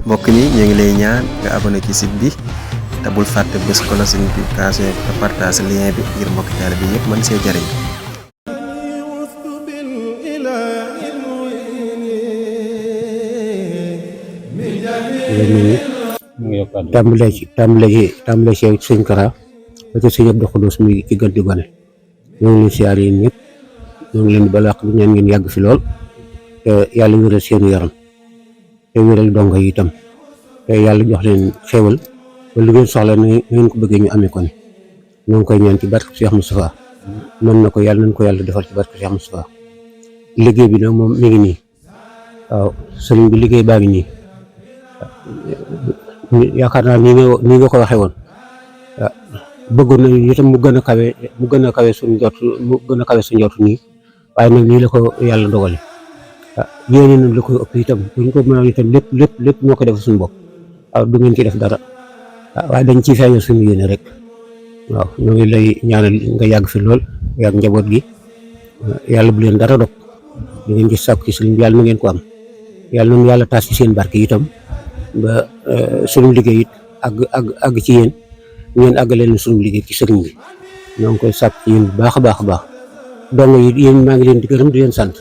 mbokk mi ñu ngi lay ñaan nga abonné ci site bi te bul fàtte bés cloche notification bi te partage lien bi ngir mbokk taalibe bi yëpp mën see jariñ. tàmbalee ci sëñ Kara ba ci sëñ Abdou Khoudous mi ci gën di gone ñoo ngi leen siyaar yéen ñëpp ñoo ngi leen di balaax di ñaan ngeen yàgg fi lool te yàlla wéral seenu yaram te wéral dongo yi itam te yàlla jox leen xéewal ba lu ngeen soxla ni ngeen ko bëggee ñu amee ko ni ñoo ngi koy ñaan ci barke Cheikh Moustapha mën na ko yàlla nañ ko yàlla defal ci barke Cheikh Moustapha. liggéey bi nag moom mi ngi nii waaw sëriñ bi liggéey baa ngi nii yaakaar naa nii nga ko waxee woon bëggoon nañu itam mu gën a kawe suñu njort nii waaye nag nii la ko yàlla dogale yéene nañ la koy ëpp itam buñ ko mënoon itam lépp ñoo ko def suñu bopp waaw du ngeen ci def dara waaye dañ ciy feeñal suñu yéene rek waaw ñoo ngi lay ñaanal nga yàgg fi lool yàgg njaboot gi yàlla bu leen dara dog di ngeen gis sàkku ci sëriñ bi yàlla na ngeen ko am yàlla noonu yàlla taas ci seen barke itam ba suñu liggéey it àgg ci yéen ngeen àggaleen suñu liggéey ci sëriñ bi ñoo ngi koy sàkk ci yéen bu baax a baax dong yi yéen maa ngi leen di gërëm di leen sant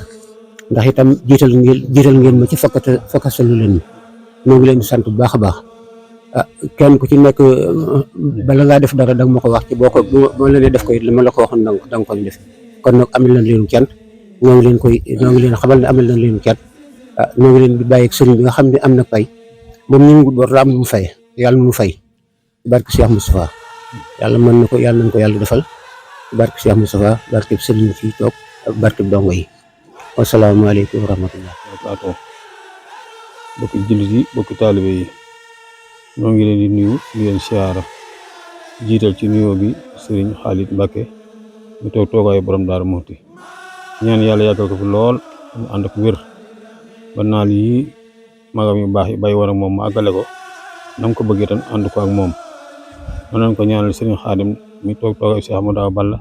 ndax itam jiital ngeen ma ci fakkasalu leen ñoo ngi leen di sant bu baax a baax kenn ku ci nekk bala ngaa def dara danga ma ko wax ci boo la ne def ko it li ma la ko waxoon danga koy def kon nag amal nañ leen cant ñoo ngi leen xamal ne amal nañ leen cant ñoo ngi leen di bàyyi ak sëriñ bi nga xam ne am na pay moom ñu ngi wut bor am lu mu fay yàlla mu fay barke Cheikh Moustapha yàlla mën na ko yàlla nañ ko yàlla defal barke Cheikh Moustapha barke sëriñ fii toog ak barke dongo yi wasalaamaaleykum wa rahmatullah wabarakatuh. Bokki jullit yi bokki taalibe yi ñoo ngi leen di nuyu di leen siyaara jiital ci nuyoo bi sëriñ Khalid Mbacke ñu toog toogaayu borom Daaru Muxti ñaan yàlla yàggal ko fi lool ñu ànd ak wér ba naal yi magam yu baax yi bàyyi woon ak moom mu àggale ko nam ko bëggee tan ànd ko ak moom noonu ko ñaanal sëriñ Xaadim mi toog toogaayu Cheikh Amadou Balla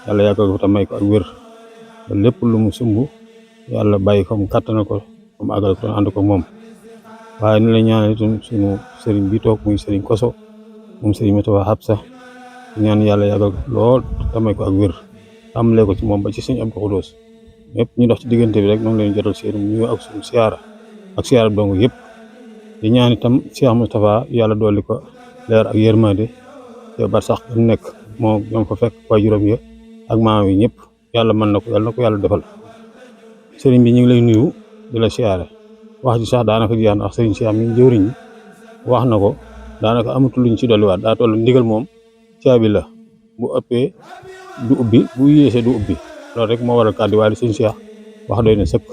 yàlla yàggal ko fi te may ko ak wér ba lépp lu mu sumb yàlla bàyyi ko mu kàttanal ko mu àggale ko tan ànd ko ak moom waaye ni la ñaanal itam sunu sëriñ bi toog muy sëriñ Koso moom sëriñ Moustapha Habsa ñaan yàlla yàggal ko lool te may ko ak wér tàmbalee ko ci moom ba ci sëñ Abdou Khoudous ñëpp ñu dox ci diggante bi rek ñoo ngi leen jotal seen nuyu ak suñu siyaara ak siyaara dong yëpp di ñaan itam Cheikh Moustapha yàlla dolli ko leer ak yërmande te bar sax mu nekk moo ñoom fa fekk waa juróom ya ak maam yi ñëpp yàlla mën na ko yàlla defal sëriñ bi ñu ngi lay nuyu di la siyaare wax ji sax daanaka jeex na wax sëriñ Cheikh mi jëwriñ wax na ko daanaka amatul luñ ci dolliwaat daa toll ndigal moom caabi la bu ëppee du ubbi bu yéesee du ubbi loolu rek moo waral kàddu waaye sëñ Cheikh wax doy na sëkk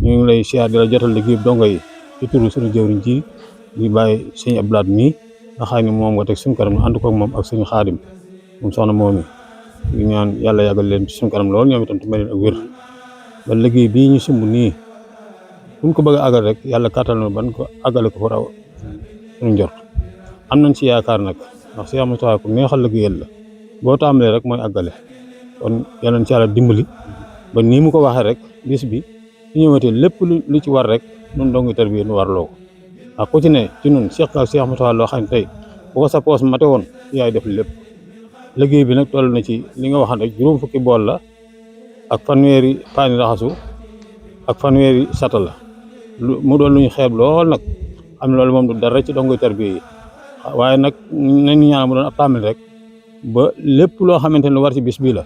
ñu ngi lay siyaar di la jotal liggéey dongo yi ci turu suñu jëwriñ ji di bàyyi sëñ Abdou Lahad mii nga xam ne moom nga teg suñu kanam ànd ko ak moom ak sëñ Xaadim moom soxna moom ñu ñaan yàlla yàggal leen ci suñu kanam lool ñoom itam te may leen ak wér ba liggéey bii ñu sumb nii buñ ko bëgg a àggal rek yàlla kàttal na ban ko àggale ko fa raw suñu njort am nañ ci yaakaar nag ndax Cheikh Moustapha ku neexal liggéeyal la boo tàmbalee rek mooy àggale kon yàlla na ci yàlla dimbali ba nii mu ko waxee rek bis bi su ñëwatee lépp lu ci war rek nun dongi tarbiya nu warloo ko ak ku ci ne ci nun Cheikh Moustapha loo xam ne tey bu ko sa poos mate woon yaay def lépp liggéey bi nag toll na ci li nga waxan rek juróom fukki bool la ak fanweeri paani raxasu ak fanweeri sata la mu doon lu ñu xeeb lool nag am loolu moom du dara ci dongoy tarbiya yi waaye nag nañu ñaan mu doon ab tàmbali rek ba lépp loo xamante ne lu war ci bis bii la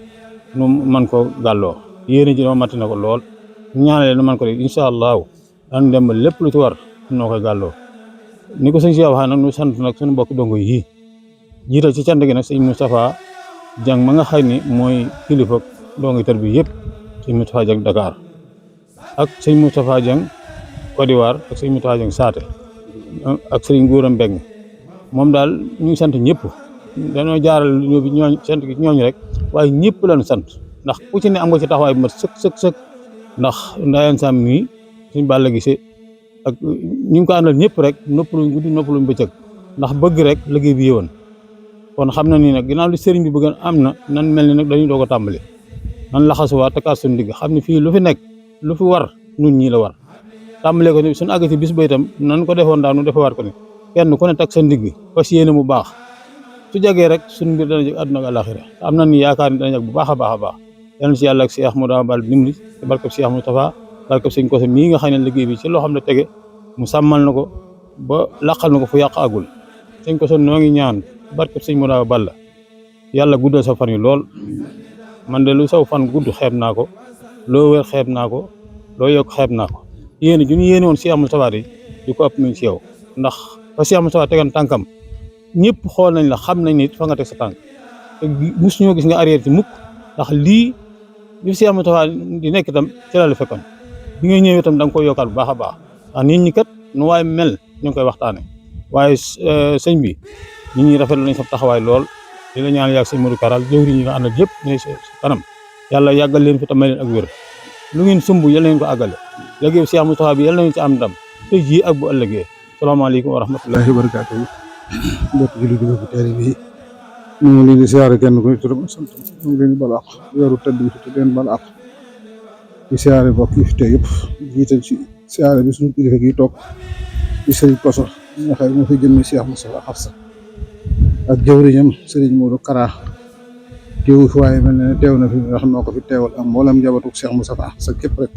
nu man ko gàlloo yéene ji noo matti na ko lool ñaanale nu man ko def incha allahu daan dem ba lépp lu ci war noo koy gàlloo ni ko sëñ si waxee nag nu sant nag suñu mbokk dongo yi jiital ci cant gi nag sëñ Moustapha Dieng ma nga xam ni mooy kilifa dongoy tarbiya yëpp sëñ Moustapha Dieng Dakar ak sëñ Moustapha Dieng Côte d'Ivoire ak sëñ Moustapha Dieng Saate ak sëñ Góora Mbeng moom daal ñu ngi sant ñëpp dañoo jaaral bi ñooñ sant gi ñooñu rek waaye ñëpp lañu sant ndax ku ci ne am nga ci taxawaay bu mat sëkk ndax Ndayane Sam mii suñ Balla gisee ak ñu ngi ko àndal ñëpp rek noppaluñ guddi noppaluñ bëccëg ndax bëgg rek liggéey bi yëwoon kon xam na ni nag ginnaaw li sëriñ bi bëgg am na nan mel ni nag dañuy doog a tàmbali nan laxasuwaat takkaat suñu digg xam ne fii lu fi nekk lu fi war nun ñii la war tàmbalee ko ni suñu àgg ci bis ba itam nan ko defoon daaw nu defewaat ko ni kenn ku ne tak sa ndigg fas yéene mu baax su jagee rek suñu mbir dana jeg àdduna ak àlaxira am nañ yaakaar ni dana jag bu baax a baax a baax yal na si yàlla ak Cheikh Modou Bal dimbali ci barkab Cheikh Moustapha barkab sëñ Kosso mii nga xam ne liggéey bi ci loo xam ne tege mu sàmmal na ko ba laqal na ko fu yàq agul sëñ Kosso noo ngi ñaan barkab sëñ Modou Bal la yàlla guddal sa fan yi lool man de lu saw fan gudd xeeb naa ko loo wér xeeb naa ko loo yokk xeeb naa ko yéen ju ñu yéene woon Cheikh Moustapha yi di ko ëpp mi ngi ci yow ndax fa Cheikh Moustapha tegan tànkam ñëpp xool nañ la xam nañ ni fa nga teg sa tànk te mosuñoo gis nga arrière ci mukk ndax lii li Cheikh Moustapha di nekk itam ci la fekkoon bi nga ñëwee itam da nga koy yokkaat bu baax a baax ndax nit ñi kat nu waaye mel ñu ngi koy waxtaane waaye sëñ bi nit ñi rafetlu nañ sa taxawaay lool di la ñaan yàgg sëñ Modou Karal jëwriñ ñi nga àndal yëpp ne si kanam yàlla yàggal leen fi tam may leen ak wér lu ngeen sumb yal nañ ko àggale léegi Cheikh Moustapha bi yal nañu ci am ndam te ji ak bu ëllëgee salaamaaleykum wa rahmatullahi wa barakatuh mbokk jullit yi mbokk teere bi ñu ngi leen di siyaare kenn ku turam sant ñu ngi leen di baal àq weeru tëdd bi te leen baal àq di siyaare mbokk yi fi tey yëpp jiital ci siyaare bi suñu kilifa gi toog di Serigne Kosso nga xam ne moo fi jëmmi Cheikh Moustapha Hafsa ak jëwriñam Serigne Modou Kara teewu fi waaye mel ne teew na fi nga xam noo ko fi teewal ak mboolem njabootu Cheikh Moustapha Hafsa képp rek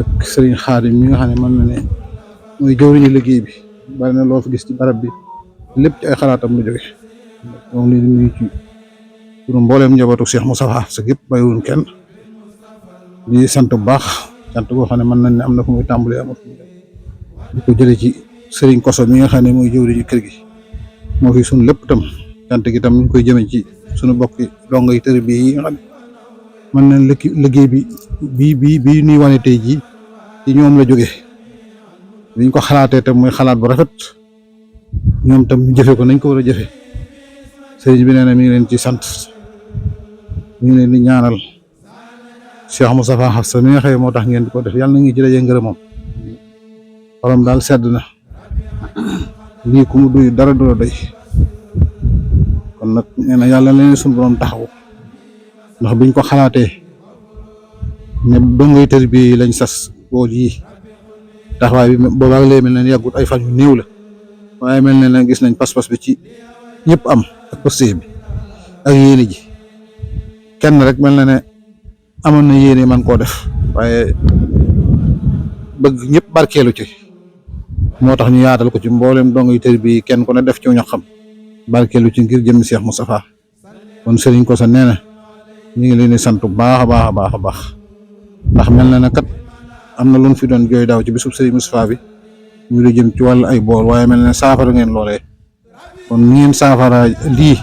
ak Serigne Khadim mi nga xam ne mën na ne mooy jëwriñu liggéey bi bari na loo fi gis ci barab bi lépp ci ay xalaatam lu jóge moom li nuyu ci pour mbooleem njabootu Cheikh Moustapha Hafsa gépp bàyyiwuñ kenn di sant bu baax sant boo xam ne mën nañ ne am na fu muy tàmbalee amul fu muy dem di ko jële ci Serigne Kosso mi nga xam ne mooy jëwriñu kër gi moo fi suñ lépp tam sant gi tam ñu ngi koy jëme ci suñu bokki dongo yi tër bi yi nga xam ne mën nañ liggéey bi nuy wane tey jii ci ñoom la jóge biñ ko xalaatee tam muy xalaat bu rafet ñoom tam ñu jëfe ko nañ ko war a jëfe sëriñ bi nee na mi ngi leen ci sant mi ngi leen di ñaanal Cheikh Moustapha Hafsa mi nga xëy moo tax ngeen di ko def yàlla na ngi ci daje ngërëmam xolam daal sedd na lii ku mu duy dara du la doy kon nag nee na yàlla leen suñu borom taxaw ndax biñ ko xalaatee ne dongay tër bi lañ sas bool yi taxawaay bi boobaa léegi mel na yàggut ay fan yu néew la waaye mel na gis nañ pas-pas bi ci ñëpp am ak posté bi ak yéene ji kenn rek mel na ne amoon na yéene man koo def waaye bëgg ñëpp barkeelu ci moo tax ñu yaatal ko ci mboolem dong yi tër bi kenn ku ne def ci ñoo xam barkeelu ci ngir jëmmi Cheikh Moustapha kon Serigne Kosso nee na ñu ngi leen di sant bu baax a baax a baax a baax ndax mel na ne kat am na lu ñu fi doon jooy daaw ci bisub Serigne Moustapha bi ñu lu jëm ci wàllu ay bool waaye mel na ne saafara ngeen loolee kon ni ngeen saafara lii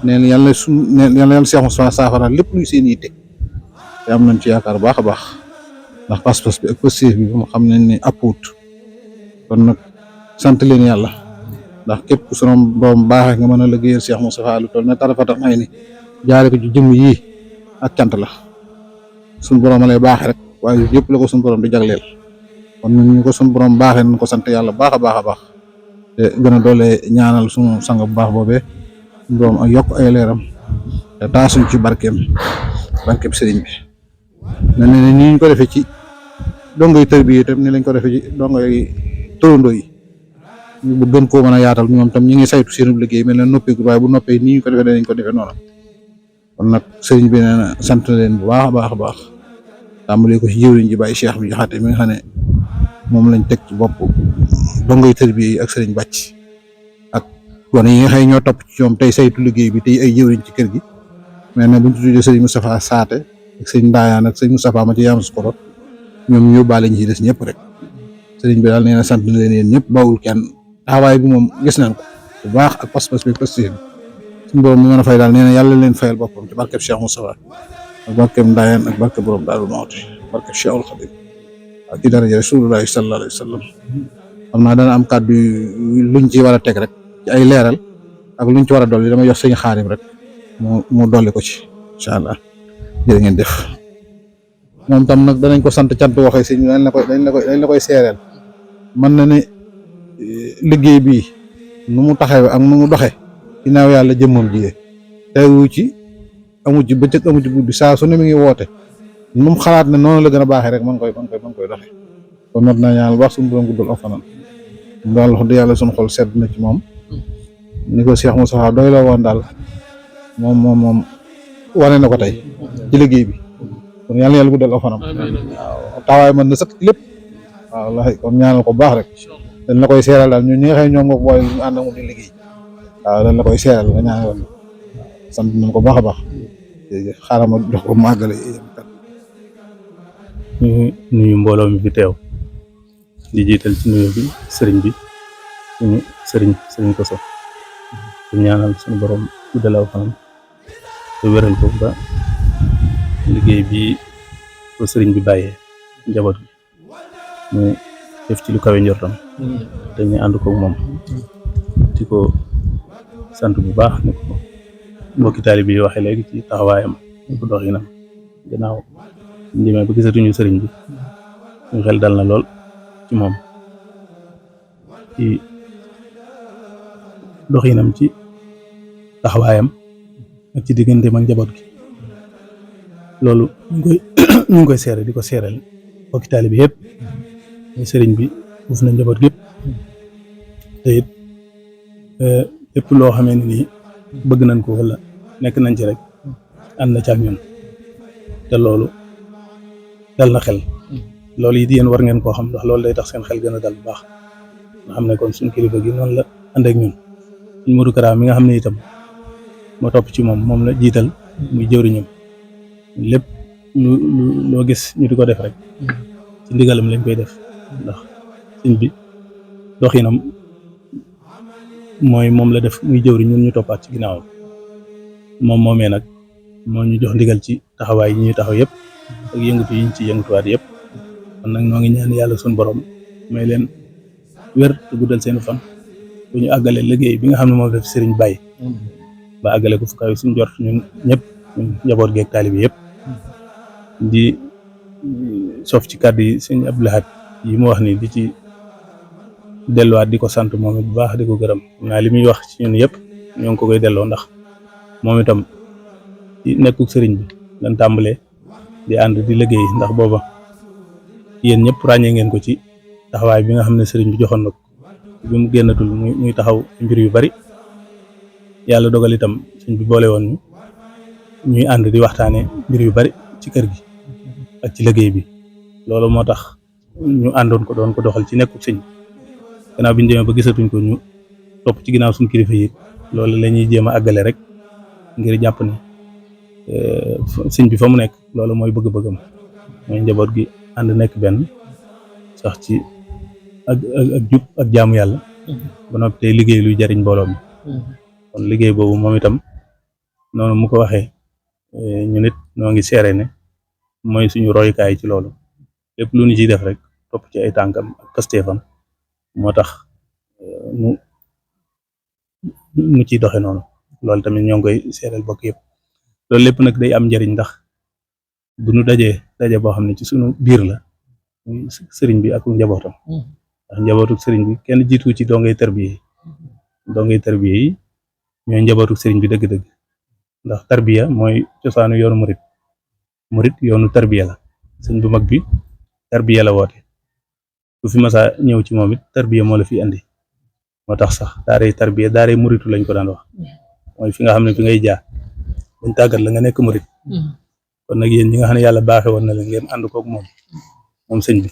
nee na yàlla Cheikh Moustapha saafara lépp luy seen yitte te am nañ ci yaakaar baax a baax ndax pas-pas bi ak positif bi mu xam nañ ne appuut kon nag sant leen yàlla ndax képp ku sunu borom baaxee nga mën a liggéeyal Cheikh Moustapha lu toll ne tarafatam ay ni jaare ko ci jëmm yii ak cant la suñu borom a lay baaxee rek waaye yëpp la ko suñu borom di jagleel kon ñun ñu ko suñu borom baaxee nañ ko sant yàlla baax a baax a baax te gën a doole ñaanal suñu sang bu baax boobee suñu borom ak yokk ay leeram te taasuñ ci barkeem sëriñ bi mel na ne ni ñu ko defee ci dongo yi tër bi itam ni lañ ko defee ci dongo yi tërandoo yi bu gën koo mën a yaatal ñoom tam ñi ngi saytu seen liggéey mel na noppeegul waaye bu noppee nii ñu ko defee danañ ko defee noonu kon nag sëriñ bi nee na sant na leen bu baax a baax a baax tàmbalee ko ci jëwriñ ji Baye Cheikh bi Jaxate mi nga xam ne moom lañ teg ci bopp dongoy tër bi ak sëriñ Bàcc ak gone yi nga xëy ñoo topp ci ñoom tey saytu liggéey bi tey ay jëwriñ ci kër gi mais nag buñ ci tuddee sëriñ Moustapha Saate ak sëriñ Ndaayaan ak sëriñ Moustapha ma ci yaam su ko ñoom ñu yóbbaale ñi ci des ñëpp rek sëriñ bi daal nee na sant na leen yéen ñëpp bawul kenn taxawaay bi moom gis nañ ko bu baax ak pas-pas bi positif bi suñu borom mi mën a fay daal nee na yàlla leen fayal boppam ci barkeb Cheikh Moustapha ak barkeb Ndaayaan ak barkeb borom Daaru Muxti barkeb Cheikhul Khadim ak ci daraja Rasulullahi sallallahu alayhi wa sallam xam naa dana am kàddu luñ ci war a teg rek ci ay leeral ak luñ ci war a dolli dama jox sëñ Xaadim rek mu dolli ko ci incha allah jërë ngeen def moom tam nag danañ ko sant cant waxee sëñ dañ la koy seereel mën na ne liggéey bii nu mu taxawee ak nu mu doxee ginnaaw yàlla jëmmam jiyee teewu ci amu ci bëccëg amu ci guddi saa su ne mi ngi woote nu mu xalaat ne noonu la gën a baaxee rek man koy doxee kon mat naa ñaanal baax suñu borom guddal aw fanam daal wax dëgg yàlla suñu xol sedd na ci moom ni ko Cheikh Moustapha doy la woon daal moom wane na ko tey ci liggéey bi kon yàlla yàlla guddal aw fanam waaw taxawaay mën na sëkk ci lépp waaw wallaahi kon ñaanal ko baax rek dañ la koy seeral daal ñun ñi nga xam ne ñoom nga ko boole ñu ànd ak moom di liggéey waaw dañ la koy seeral nga ñaanal sant nañ ko baax a baax xaaral ma jox ko màggale ñu nuyu mbooloo mi fi teew di jiital ci nuyu bi sëriñ suñu sëriñ Koso di ñaanal suñu borom guddal aw fanam te wéral ko ba liggéey bi ko sëriñ bi bàyyee njaboot bi mu def ci lu kawe njortam te ñu ànd ko moom di ko sant bu baax ni ko mbokki taalibe yi waxee léegi ci taxawaayam ñu ko doxinam gannaaw ndimee ba gisatuñu sëriñ bi suñu xel dal na lool ci moom ci doxinam ci taxawaayam ak ci digganteem ak njaboot gi loolu ñu ngi koy seere di ko seeral mbokki taalibe bi yëpp ñu sëriñ bi uuf na njaboot gi yëpp te it lépp loo xamee ne nii bëgg nañ ko wala nekk nañ ci rek ànd na ci ak ñun te loolu dal na xel loolu it yéen war ngeen koo xam ndax loolu day tax seen xel gën a dal bu baax nga xam ne kon suñ kilifa gi noonu la ànd ak ñun suñ Modou Kara mi nga xam ne itam moo topp ci moom la jiital muy jëwriñam lépp loo gis ñu di ko def rek ci ndigalam lañ koy def ndax sëñ bi doxinam mooy moom la def muy jëwriñ ñun ñu toppaat ci ginnaawam moomee nag moo ñu jox ndigal ci taxawaay yi ñuy taxaw yëpp ak yëngatu yi ñu ci yëngatuwaat yëpp kon nag ñoo ngi ñaan yàlla suñu borom may leen wér te guddal seen fan bu ñu àggale liggéey bi nga xam ne moom la fi sëriñ bàyyi ba àggale ko fu kaw suñu jort ñun ñëpp ñun njaboot geeg taalibe yëpp di sof ci kàddu yi sëñ Abdou Lahad yi mu wax ni di ci delluwaat di ko sant moom it bu baax di ko gërëm naa li muy wax ci ñun yëpp ñoo ngi ko koy delloo ndax moom itam ci nekkuk sëriñ bi lan tàmbalee di ànd di liggéey ndax booba yéen ñëpp ràññee ngeen ko ci taxawaay bi nga xam ne sëriñ bi joxoon na ko bi mu génnatul muy taxaw mbir yu bari yàlla dogal itam sëñ bi boole woon ñuy ànd di waxtaane mbir yu bari ci kër gi ak ci liggéey bi loolu moo tax ñu àndoon ko doon ko doxal ci nekkuk sëñ gannaaw bi ñu demee ba gisatuñ ko ñu topp ci ginnaaw suñu kilifa yi loolu la ñuy jéem a àggale rek ngir jàpp ne sëñ bi fa mu nekk loolu mooy bëgg-bëggam mooy njaboot gi ànd nekk benn sax ci ak jub ak jaamu yàlla ba noppi tey liggéey luy jariñ mbooloo mi kon liggéey boobu moom itam noonu mu ko waxee ñu nit noo ngi seere ne mooy suñu royukaay ci loolu lépp lu ñu ciy def rek topp ci ay tànkam ak pasteefam moo tax mu ciy doxe noonu loolu tamit ñoo ngi koy seeral bokk yëpp loolu lépp nag day am njariñ ndax bu ñu daje boo xam ne ci suñu biir la sëriñ bi ak njabootam ndax njabootu sëriñ bi kenn jiitu ci dongay tarbiya yi ñooy njabootu sëriñ bi dëgg-dëgg ndax tarbiya mooy cosaanu yoonu murit yoonu tarbiya la sëñ bu mag bi tarbiya la woote ku fi masa ñëw ci moom it tarbiya moo la fi andi moo tax sax daaray tarbiya daaray muritu lañ ko daan wax mooy fi nga xam ne fi ngay jaar buñ tàggat la nga nekk murit kon nag yéen ñi nga xam ne yàlla baaxe woon na leen ngeen ànd kook moom sëñ bi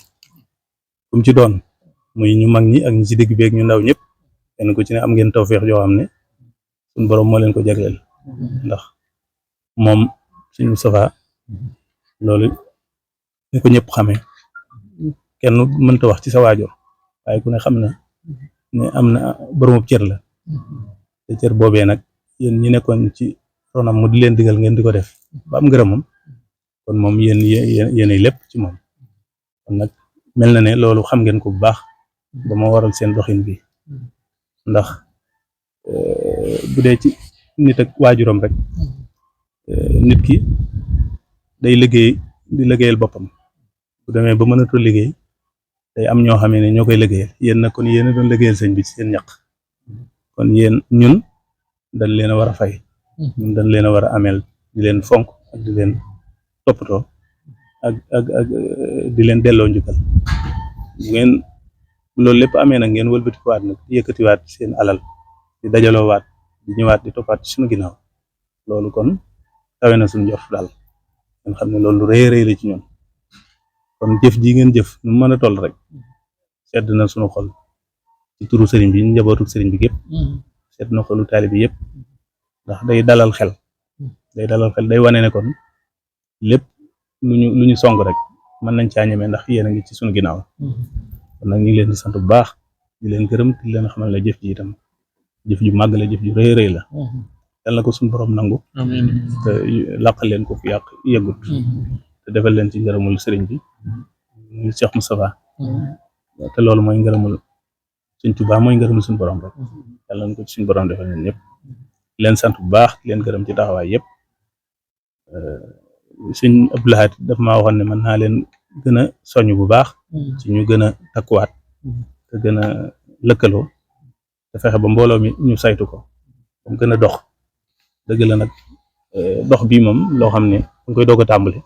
kum ci doon muy ñu mag ñi ak ñi ci digg beeg ñu ndaw ñëpp kenn ku ci ne am ngeen tawfeex yoo xam ne suñ borom moo leen ko jagleel ndax moom sëñ Moustapha loolu ni ko ñëpp xamee kenn mënta wax ci sa waajur waaye ku ne xam na ne am na boromub cër la te cër boobee nag yéen ñi nekkoon ci ronam mu di leen digal ngeen di ko def ba am ngërëmam kon moom yéenay lépp ci moom kon nag mel na ne loolu xam ngeen ko bu baax ba ma waral seen doxin bi ndax bu dee ci nit ak waajuram rek nit ki day liggéeyal boppam bu demee ba mënatul liggéey day am ñoo xamee ne ñoo koy liggéeyal yéen nag kon yéen a doon liggéeyal sëñ bi ci seen ñaq kon ñun dañ leen a war a fay ñun dañ leen a war a ameel di leen fonk ak di leen toppatoo ak di leen delloo njukkal bu ngeen loolu lépp amee nag ngeen wëlbatikuwaat nag di yëkkatiwaat seen alal di dajaloowaat di ñëwaat di toppaat ci suñu ginnaaw loolu kon tawe na suñu jot daal ngeen xam ne loolu rëy rëy la ci ñun kon jëf ji ngeen jëf nu mën a toll rek sedd na suñu xol ci turu sëriñ bi njabootu sëriñ bi gépp sedd na xolu taalibe bi yëpp ndax day dalal xel day wane ne kon lépp lu ñu song rek mën nañ caa ñemee ndax yéen a ngi ci suñu ginnaaw kon nag ñu ngi leen di sant bu baax di leen gërëm di leen xamal la jëf ji itam jëf ju màgg la jëf ju rëy rëy la yal na ko suñu borom nangu te làqal leen ko fu yàq yëgut te defal leen ci ngërëmul sëriñ bi ñu Cheikh Moustapha te loolu mooy ngërëmul Sëriñ Tuubaa mooy ngërëmul suñu borom rek yal na ko ci suñu borom defal ñun ñëpp leen sant bu baax leen gërëm ci taxawaay yëpp Sëriñ Abdou Lahad daf maa waxoon ne mën naa leen gën a soññ bu baax ci ñu gën a takkuwaat te gën a lëkkaloo te fexe ba mbooloo mi ñu saytu ko mu gën a dox dëgg la nag dox bii moom loo xam ne dañ koy doog a tàmbali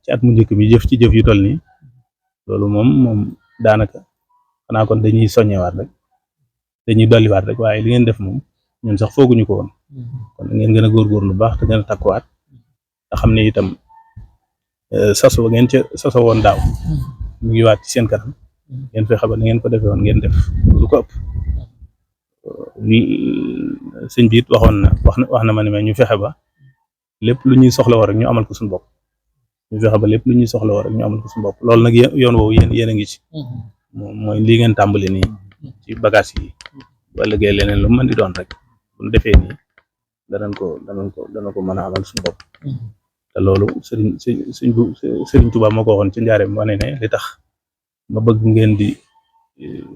ci at mu njëkk bi jëf ci jëf yu toll nii loolu moom daanaka xanaa kon dañuy soññewaat rek dañuy dolliwaat rek waaye li ngeen def moom ñun sax fooguñu ko woon kon ngeen gën a góorgóorlu baax te gën a takkuwaat te xam ne itam saso ngeen ca saso woon daaw mu ngi waat ci seen kanam ngeen fexe ba na ngeen ko defee woon ngeen def lu ko ëpp sëñ bi it wax na ma ne ñu fexe ba lépp lu ñuy soxla woo rek ñu amal ko suñu bopp ñu fexe ba lépp lu ñuy soxla woo rek ñu amal ko suñu bopp loolu nag yoon woowu yéen a ngi ci mooy lii ngeen tàmbali nii ci bagage yi ba liggéey leneen lu mën di doon rek bu ñu defee nii dana ko mën a amal suñu bopp te loolu Sëriñ Tuubaa moo ko waxoon ci njaareem wane ne li tax ma bëgg ngeen di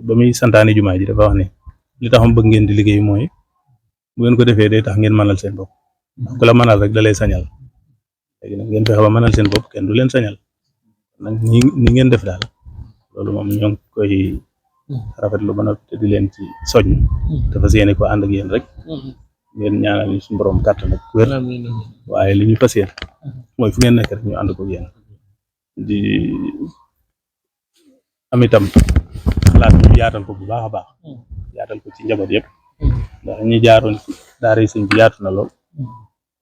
ba muy santaane jumaa ji dafa wax ne li tax ma bëgg ngeen di liggéey mooy bu ngeen ko defee day tax ngeen mënal seen bopp ku la mënal rek da lay sañal léegi nag ngeen fexe ba mënal seen bopp kenn du leen sañal nag ni ngeen def daal loolu moom ñoo ngi koy rafetlu ba noppi te di leen ci soññ te fas yéene ko ànd ak yéen rek ngeen ñaanal ñu suñu borom kàttan ak wér waaye li ñu fas yéene mooy fu ngeen nekk rek ñu ànd ko yéen di am itam xalaat ñu yaatal ko bu baax a baax yaatal ko ci njaboot yëpp ndax ñi jaaroon daara yi sëñ bi yaatu na lool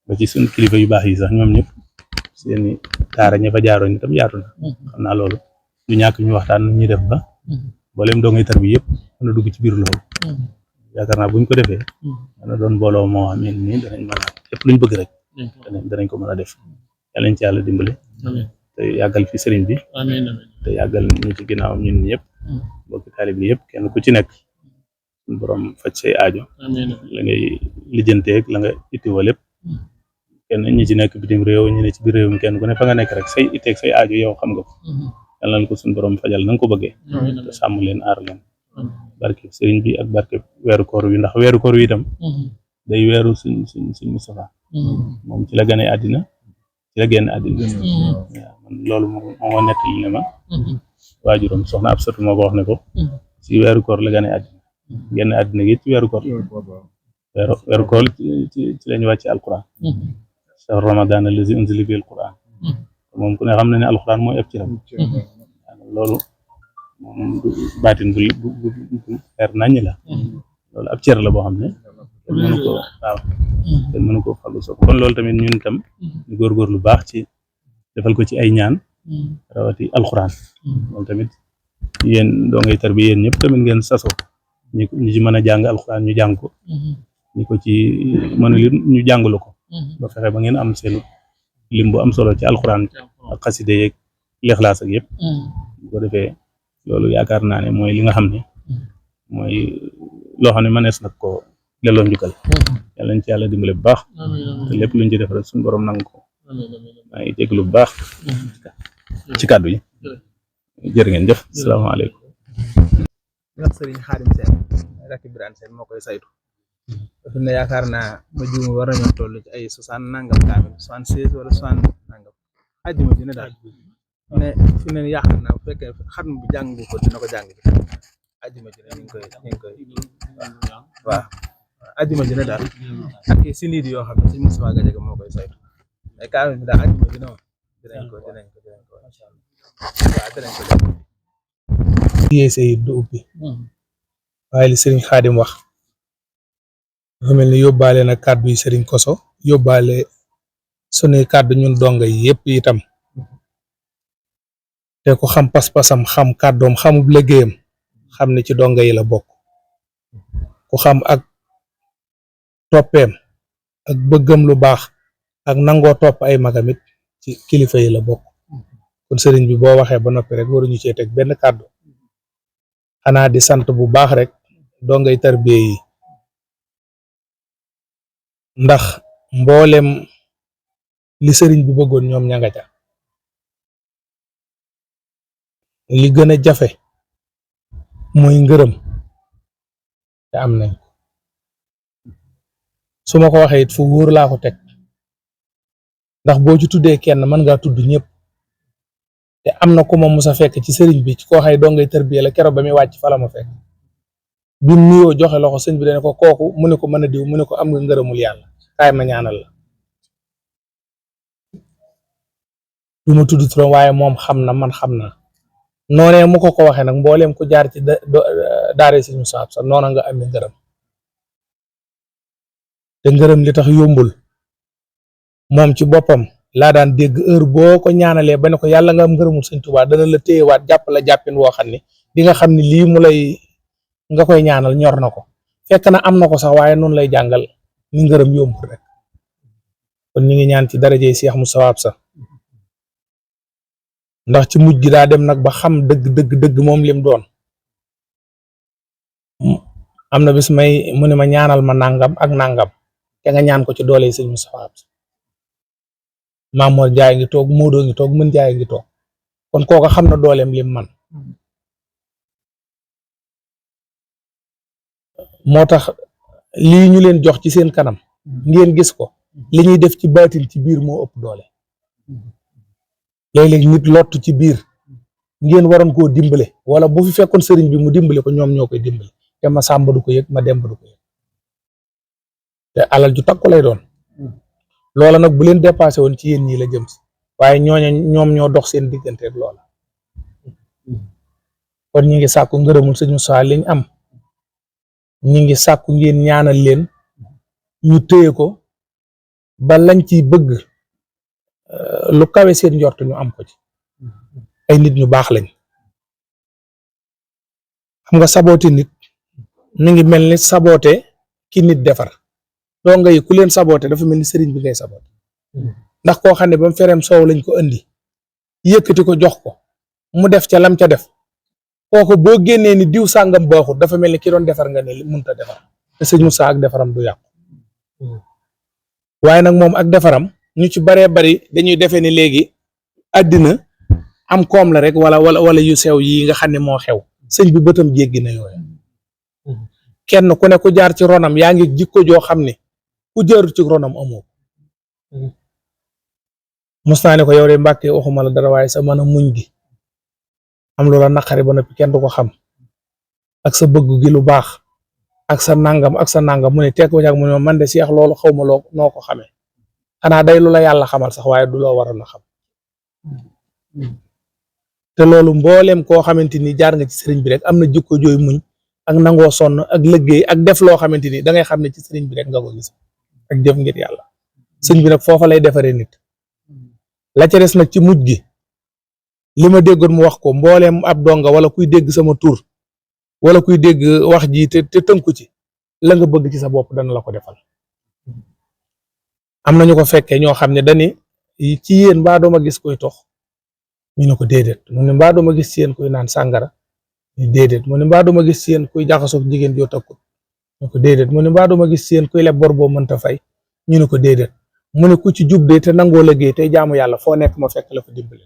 ba ci suñ kilifa yu baax yi sax ñoom ñëpp seeni daara ña fa jaaroon itam yaatu na xam naa loolu du ñàkk ñu waxtaan nu ñuy def ba mboolem doo ngay tar bi yëpp mën a dugg ci biir loolu yaakaar naa buñ ko defee dana doon mbooloo moo xam ne nii danañ mën a lépp luñ bëgg rek danañ ko mën a def yàlla nañ ci yàlla dimbale te yàggal fi sëriñ bi te yàggal ñu ci ginnaaw ñun ñëpp mbokki taalib yi yëpp kenn ku ci nekk suñu borom faj say aajo la ngay lijjanteeg la nga ittiwoo lépp kenn ñi ci nekk bitim réew ñi ne ci biir réew mi kenn ku ne fa nga nekk rek say itteeg say aajo yow xam nga ko yàlla nañ ko suñu borom fajal na nga ko bëggee te sàmm leen aar leen barke sëriñ bi ak barke weeru koor wi ndax weeru koor wi itam day weeru suñ Moustapha moom ci la gane àddina ci la génn àddina waaw man loolu moo nettali ne ma waajuram soxna ab satu moo ko wax ne ko ci weeru koor la gane àddina génn àddina gi ci weeru koor weeru koor ci lañu wàcce alquran shahr ramadan allazi unzila fihi alquran moom ku ne xam na ne alquran mooy ëpp ci ram loolu moom baatin bu leer naññ la loolu ab cër la boo xam ne kenn mënu ko waaw kenn mënu ko falu so kon loolu tamit ñun tam ñu góorgóorlu baax ci defal ko ci ay ñaan rawati alquran loolu tamit yéen doo ngay tar bi yéen ñëpp tamit ngeen saso ñi ci mën a jàng alquran ñu jàng ko ñi ko ci mën a lim ñu jàngalu ko ba fexe ba ngeen am seen lim bu am solo ci alquran ak xaside yeeg lixlaas ak yëpp bu ko defee loolu yaakaar naa ne mooy li nga xam ne mooy loo xam ne mënees nag ko delloo njukkal yàlla nañ ci yàlla dimbale bu baax te lépp luñ ci def rek suñu borom nangu ko maa ngi jéglu bu baax ci kàddu yi jërë ngeen jëf salaamaaleykum ndax sëriñ Xaadim Seen rakki Birane Seen moo koy saytu dafa ne yaakaar naa ma juum war nañoo toll ci ay 60 nangam kaamil 76 wala 60 nangam àjjuma ji ne daal ne fi ne yaakaar naa bu fekkee xam bu jàng ko dina ko jàng bi àjjuma ji ne ñu ngi koy waaw àjjuma ji ne daal ak si niid yoo xam ne si Moustapha Gadiaga moo koy saytu mais kaamil bi daal àjjuma ji ne moom dinañ ko waaw dinañ ko yeese it du ubbi waaye li sëriñ Xaadim wax dafa mel ni yóbbaale na kàddu yi sëriñ Koso yóbbaale sunuy kàddu ñun donga yi yëpp itam te ku xam pas-pasam xam kàddoom xamub liggéeyam xam ne ci donga yi la bokk ku xam ak toppeem ak bëggam lu baax ak nangoo topp ay magamit ci kilifa yi la bokk kon sëriñ bi boo waxee ba noppi rek waruñu cee teg benn kàddu xanaa di sant bu baax rek dongay tarbiya yi ndax mboolem li sëriñ bi bëggoon ñoom ña nga ca li gën a jafe mooy ngërëm te am nañ su ma ko waxee it fu wóor laa ko teg ndax boo ci tuddee kenn mën ngaa tudd ñëpp te am na ku ma musa fekk ci sëriñ bi ci koo xay dongay tarbiya la keroog ba muy wàcc fa la ma fekk bi mu nuyoo joxe loxo sëñ bi dane ko kooku mu ne ko mën a diw mu ne ko am nga ngërëmul yàlla kaay ma ñaanal la du ma tudd turam waaye moom xam na man xam naa noonee mu ko waxee nag mbooleem ku jaar ci daare si ñu saab sa noona nga amee ngërëm te ngërëm li tax yombul moom ci boppam laa daan dégg heure boo ko ñaanalee ba ne ko yàlla nga am ngërëmul sëñ Tuubaa dana la téyewaat jàpp la jàppin woo xam ne di nga xam ne lii mu lay nga koy ñaanal ñor na ko fekk na am na ko sax waaye noonu lay jàngal ni ngërëm yombul rek kon ñu ngi ñaan ci darajey Cheikh Moustapha Absa ndax ci mujj gi daa dem nag ba xam dëgg moom lim doon am na bis mu ne ma ñaanal ma nangam ak nangam te nga ñaan ko ci doole sëñ Moustapha Absa Mamour Jaay ngi toog Modou ngi toog mën Jaay ngi toog kon kooka xam na dooleem lim man moo tax lii ñu leen jox ci seen kanam ngeen gis ko li ñuy def ci baatin ci biir moo ëpp doole léeg-léeg nit lottu ci biir ngeen waroon koo dimbale wala bu fi fekkoon sëriñ bi mu dimbale ko ñoom ñoo koy dimbale te ma sàmba du ko yëg ma demba du ko yëg te alal ju takku lay doon loola nag bu leen dépassé woon ci yéen ñii la jëm si waaye ñoom ñoo dox seen diggante ak loola kon ñi ngi sàkku ngërëmul sëñ Moussa liñ am ñi ngi sàkku ngeen ñaanal leen ñu téye ko ba lañ ciy bëgg lu kawe seen njort ñu am ko ci ay nit ñu baax lañ xam nga saboote nit mi ngi mel ni saboote ki nit defar donga yi ku leen saboote dafa mel ni sëriñ bi ngay saboote ndax koo xam ne ba mu fereem soow lañ ko indi yëkkati ko jox ko mu def ca lam ca def kooku boo génnee ni diw sàngam baaxut dafa mel ni ki doon defar nga ne mënut a defar te sëñ Moussa ak defaram du yàqu waaye nag moom ak defaram ñu ci baree bari dañuy defee ni léegi àddina am koom la rek wala yu sew yi nga xam ne moo xew sëñ bi bëtam jéggi na yooyu kenn ku ne ku jaar ci ronam yaa ngi jikko joo xam ne ku jaarut ci ronam amoo mos naa ne ko yow de Mbàkke waxuma la dara waaye sa mën a muñ gi am loola naqari ba noppi kenn du ko xam ak sa bëgg gi lu baax ak sa nangam mu ne teg ko ak mu ne man de Seex loolu xaw ma noo ko xamee xanaa day lu la yàlla xamal sax waaye du loo waroon a xam te loolu mbooleem koo xamante ni jaar nga ci sëriñ bi rek am na jikko jooy muñ ak nangoo sonn ak liggéey ak def loo xamante ni da ngay xam ne ci sëriñ bi rek nga ko gis ak jëf ngir yàlla sëriñ bi nag foofa lay defaree nit la ca des nag ci mujj gi li ma déggoon mu wax ko mbooleem ab donga wala kuy dégg sama tur wala kuy dégg wax ji te tënku ci la nga bëgg ci sa bopp dana la ko defal am nañu ko fekkee ñoo xam ne dani ci yéen mbaa dooma gis koy tox ñu ne ko déedéet mu ne mbaa dooma gis ci yéen kuy naan sàngara ñu déedéet mu ne mbaa dooma gis ci yéen kuy jaxasoog jigéen joo takkut ñu ko déedéet mu ne mbaa dooma gis ci yéen kuy leb bor boo mënta fay ñu ne ko déedéet mu ne ku ci jub de te nangoo liggéey tey jaamu yàlla foo nekk ma fekk la fa dimbali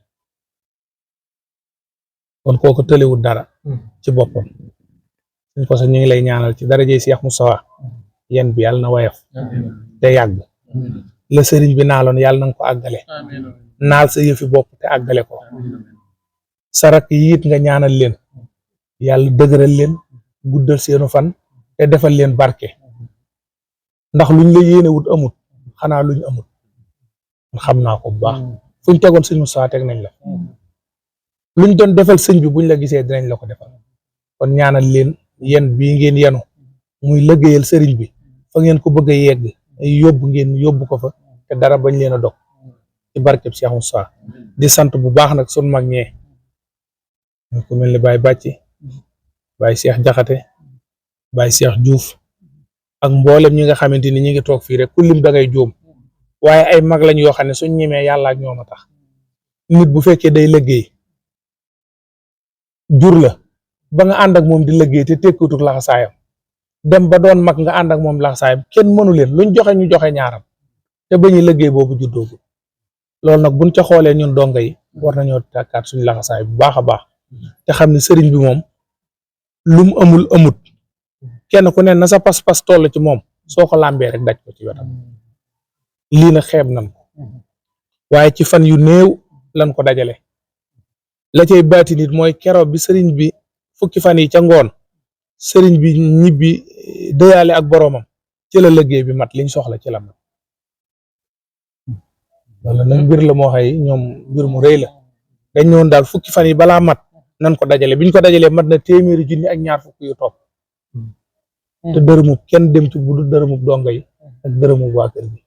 kon kooku tëlewul dara ci boppam suñ ko sax ñu ngi lay ñaanal ci darajey Cheikh Moustapha yéen bi yàlla na wayaf te yàgg la sëriñ bi naaloon yàlla na nga ko àggale naal sa yëfi bopp te àggale ko sarak yi it nga ñaanal leen yàlla dëgëral leen guddal seenu fan te defal leen barke ndax luñ la yéene wut amut xanaa luñ amut xam naa ko bu baax fuñ tegoon sëñ Moustapha teg nañ la luñ doon defal sëñ bi buñ la gisee dinañ la ko defal kon ñaanal leen yen bii ngeen yenu muy liggéeyal sëriñ bi fa ngeen ko bëgg a yegg ngeen yóbbu ko fa te dara bañ leen a dog ci barkeb Cheikh Moussa di sant bu baax nag sun mag ñee ku mel ni Baye Bàcci Baye Cheikh Jaxate Baye Cheikh Diouf ak mboolem ñi nga xamante ni ñi ngi toog fii rek ku lim da ngay juum waaye ay mag lañ yoo xam ne suñ ñemee yàlla ak ñoom a tax nit bu fekkee day liggéey jur la ba nga ànd ak moom di liggéey te tekkutuk laxasaayam dem ba doon mag nga ànd ak moom laxasaayam kenn mënu leen luñ joxe ñu joxe ñaaram te ba ñuy liggéey boobu juddoogu loolu nag buñ ca xoolee ñun donga yi war nañoo tàkkaat suñ laxasaay bu baax a baax te xam ne sëriñ bi moom lum amul amut kenn ku ne na sa pas-pas toll ci moom soo ko làmbee rek daj ko ci wetam lii na xeeb nan ko waaye ci fan yu néew lan ko dajale la cay baati nit mooy keroog bi sëriñ bi fukki fan yi ca ngoon sëriñ bi ñibbi dëyaale ak boroomam ci la liggéey bi mat liñ soxla ci la mat wala nag mbir la moo xëy ñoom mbir mu rëy la dañ ñëwoon daal fukki fan yi balaa mat nan ko dajale biñ ko dajalee mat na téeméeri junni ak ñaar fukk yu topp te dërëmub kenn dem ci bu du dërëmub donga yi ak dërëmub waa kër gi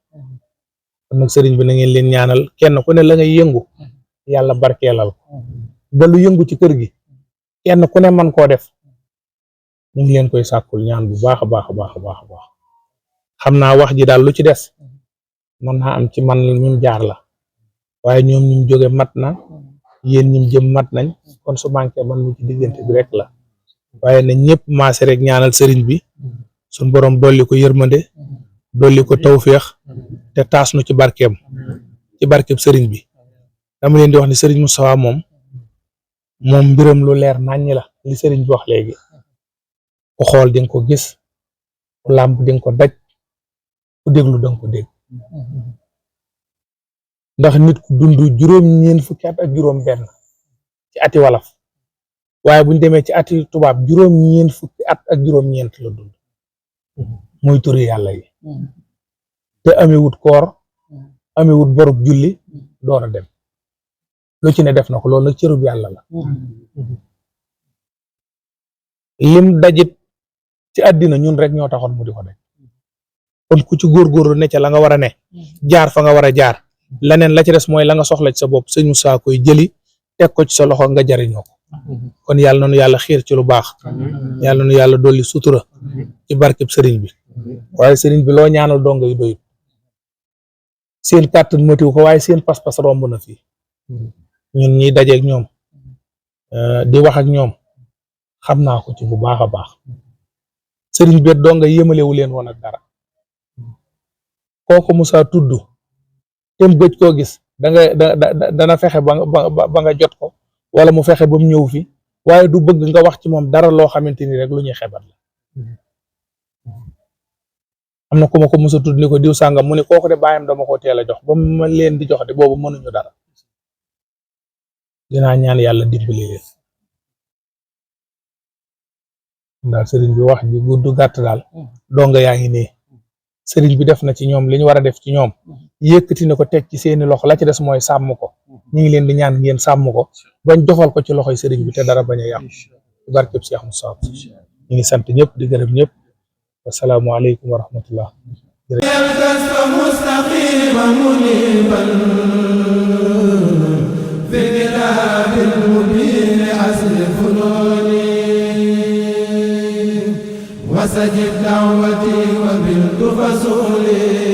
kon nag sëriñ bi na ngeen leen ñaanal kenn ku ne la ngay yëngu yàlla barkeelal ko ba lu yëngu ci kër gi kenn ku ne man koo def ñu ngi leen koy sàkkul ñaan bu baax a baax a baax a baax a baax xam naa wax ji daal lu ci des mën naa am ci man ñim jaar la waaye ñoom ñim jóge mat na yéen ñim jëm mat nañ kon su manqué man mi ci diggante bi rek la waaye na ñëpp maase rek ñaanal sëriñ bi suñ borom dolli ko yërmande dolli ko tawféex te taas nu ci barkeem sëriñ bi dama leen di wax ni sëriñ Moustapha moom mbiram lu leer naññi la li sëriñ bi wax léegi ku xool di nga ko gis ku làmb di nga ko daj ku déglu da nga ko dégg ndax nit ku dund juróom-ñeent fukki at ak juróom-benn ci ati walaf waaye buñ demee ci ati tubaab juróom-ñeent fukki at ak juróom-ñeent la dund muy turi yàlla yi te amewut koor amewut borub julli door a dem lu ci ne def na ko loolu nag cërub yàlla la lim dajit ci àddina ñun rek ñoo taxoon mu di ko daj kon ku ci góorgóorlu ne ca la nga war a ne jaar fa nga war a jaar leneen la ci des mooy la nga soxla ci sa bopp sëñ Moussa koy jëli teg ko ci sa loxo nga jariñoo ko kon yàlla nanu yàlla xiir ci lu baax yàlla nanu yàlla dolli sutura ci barkeb sëriñ bi waaye sëriñ bi loo ñaanal donga yu doyut seen kàttan motiw ko waaye seen pas-pas romb na fii ñun ñiy dajeeg ñoom di wax ak ñoom xam naa ko ci bu baax a baax sëriñ bi donga yëmalewu leen woon ak dara kooku Moussa tudd tem gëj koo gis dana fexe ba nga jot ko wala mu fexe ba mu ñëw fi waaye du bëgg nga wax ci moom dara loo xamante ni rek lu ñuy xebat la am na ku ma ko Moussa tudd ni ko diw sàngam mu ne kooku de bàyyam dama ko teel a jox ba ma leen di jox de boobu mënuñu dara dinaa ñaan yàlla dimbali leen daal sëriñ bi wax ji gudd gàtt daal donga yaa ngi nii sëriñ bi def na ci ñoom li ñu war a def ci ñoom yëkkati na ko teg ci seeni loxo la ci des mooy sàmm ko ñu ngi leen di ñaan ngeen sàmm ko bañ jofal ko ci loxoy sëriñ bi te dara bañ a yàqu ci barkeb Cheikh Moussa ñu ngi sant ñëpp di gërëm ñëpp wasalaamu aleykum wa rahmatullah وسجد دعوتي وبلت فصولي